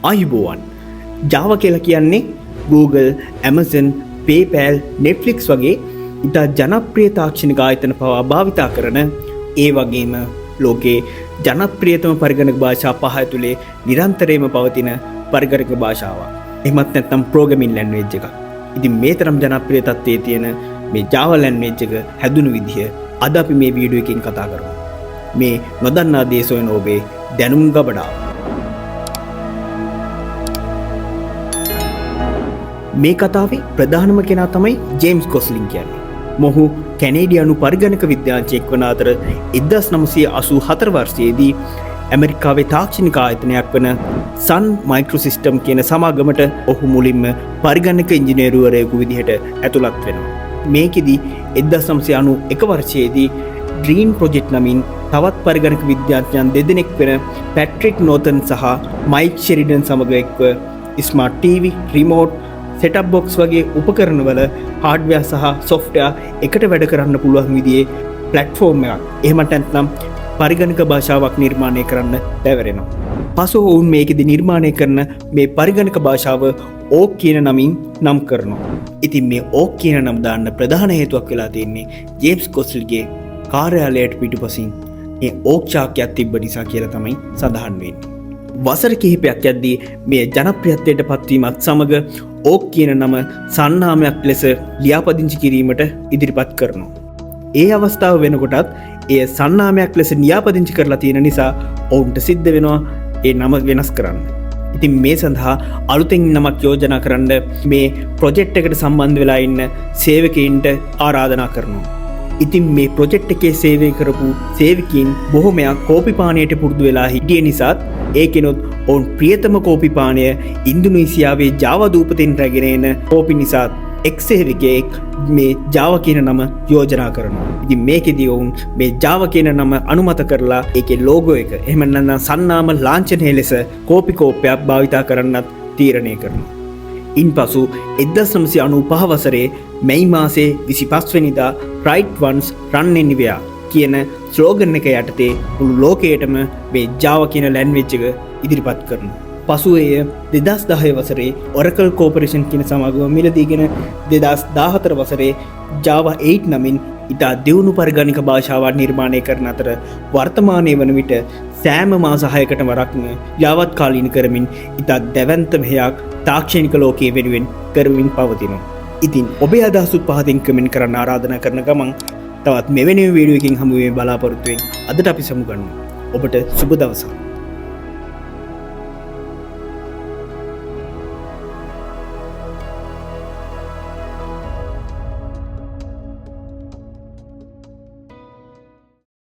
ආයුබෝවන්. Java කියලා කියන්නේ Google, Amazon, PayPal, Netflix වගේ ඉතා ජනප්‍රිය තාක්ෂණික ආයතන පවා භාවිතා කරන ඒ වගේම ලෝකේ ජනප්‍රියතම පරිගණක භාෂා 5 ඇතුලේ නිරන්තරයෙන්ම පවතින පරිගණක භාෂාවක්. එහෙමත් නැත්නම් programming language එකක්. ඉතින් මේ තරම් ජනප්‍රිය තත්ත්වයේ තියෙන මේ Java language එක හැදුණු විදිහ අද අපි මේ වීඩියෝ එකකින් කතා කරමු. මේ නොදන්නා දේ සොයන ඔබේ දැනුම් ගබඩාව. මේ කතාවේ ප්‍රධානම කෙනා තමයි ජේම්ස් ගොස්ලින් කියන්නේ. මොහු කැනේඩියානු පරිගණක විද්‍යාඥයෙක් වන අතර 1984 වර්ෂයේදී ඇමරිකාවේ තාක්ෂණික ආයතනයක් වන Sun Microsystem කියන සමාගමට ඔහු මුලින්ම පරිගණක ඉංජිනේරුවරයෙකු විදිහට ඇතුළත් වෙනවා. මේකෙදි 1991 වර්ෂයේදී ඩ්‍රීම් ප්‍රොජෙක්ට් නමින් තවත් පරිගණක විද්‍යාඥයන් දෙදෙනෙක් වෙන පැට්‍රික් නෝතන් සහ මයික් ෂෙරිඩන් සමග එක්ව smart TV, remote, setup box වගේ උපකරණවල හાર્ඩ්වෙයාර් සහ සොෆ්ට්වෙයාර් එකට වැඩ කරන්න පුළුවන් විදිහේ ප්ලැට්ෆෝම් එකක්. එහෙමත් නැත්නම් පරිගණක භාෂාවක් නිර්මාණය කරන්න පැවරෙනවා. පසුව ඔවුන් මේකෙදි නිර්මාණය කරන මේ පරිගණක භාෂාව ඕක් කියන නමින් නම් කරනවා. ඉතින් මේ ඕක් කියන නම දාන්න ප්‍රධාන හේතුවක් වෙලා තියෙන්නේ ජේම්ස් ගොස්ලින්ගේ කාර්යාලයට පිටුපසින් මේ ඕක් ශාකයක් තිබ්බ නිසා කියලා තමයි සඳහන් වෙන්නේ. වසර කිහිපයක් යද්දී මේ ජනප්‍රියත්වයට පත්වීමත් සමග ඕක් කියන නම සන්නාමයක් ලෙස ලියාපදිංචි කිරීමට ඉදිරිපත් කරනවා. ඒ අවස්ථාව වෙනකොටත් එය සන්නාමයක් ලෙස ලියාපදිංචි කරලා තියෙන නිසා ඔවුන්ට සිද්ධ වෙනවා ඒ නම වෙනස් කරන්න. ඉතින් මේ සඳහා අලුතෙන් නමක් යෝජනා කරන්න මේ ප්‍රොජෙක්ට් එකට සම්බන්ධ වෙලා ඉන්න සේවකයින්ට ආරාධනා කරනවා. ඉතින් මේ ප්‍රොජෙක්ට් එකේ සේවය කරපු සේවකයින් බොහොමයක් කෝපි පානයට පුරුදු වෙලා හිටිය නිසාත් ඒකෙනුත් ඔවුන් ප්‍රියතම කෝපි පානය ඉන්දුනීසියාවේ Java දූපතෙන් රැගෙන එන කෝපි නිසාත් එක් සේවකයෙක් මේ Java කියන නම යෝජනා කරනවා. ඉතින් මේකෙදී ඔවුන් මේ Java කියන නම අනුමත කරලා ඒකේ ලෝගෝ එක එහෙම නැත්නම් සන්නාම ලාංඡනය ලෙස කෝපි කෝපයක් භාවිතා කරන්නත් තීරණය කරනවා. ඉන්පසු 1995 වසරේ මැයි මාසේ 25 වෙනිදා Write Once Run Anywhere කියන ස්ලෝගන් එක යටතේ මුළු ලෝකයටම මේ Java කියන ලැන්ග්වේජ් එක ඉදිරිපත් කරනවා. පසුව එය 2010 වසරේ Oracle Corporation කියන සමාගම මිලදීගෙන 2014 වසරේ Java 8 නමින් ඉතා දියුණු පරිගණක භාෂාවක් නිර්මාණය කරන අතර වර්තමානයේ වන විට සෑම මාස 6කට වරක්ම යාවත් කාලීන කරමින් ඉතා දැවැන්ත මෙහෙයක් තාක්ෂණික ලෝකයේ වෙනුවෙන් කරමින් පවතිනවා. ඉතින් ඔබේ අදහසුත් පහතින් කමෙන්ට් කරන්න ආරාධනා කරන ගමන් තවත් මෙවැනි වීඩියෝ එකකින් හමු වෙමින් බලාපොරොත්තු වෙන්න අදට අපි සමු ගන්නවා. ඔබට සුබ දවසක්.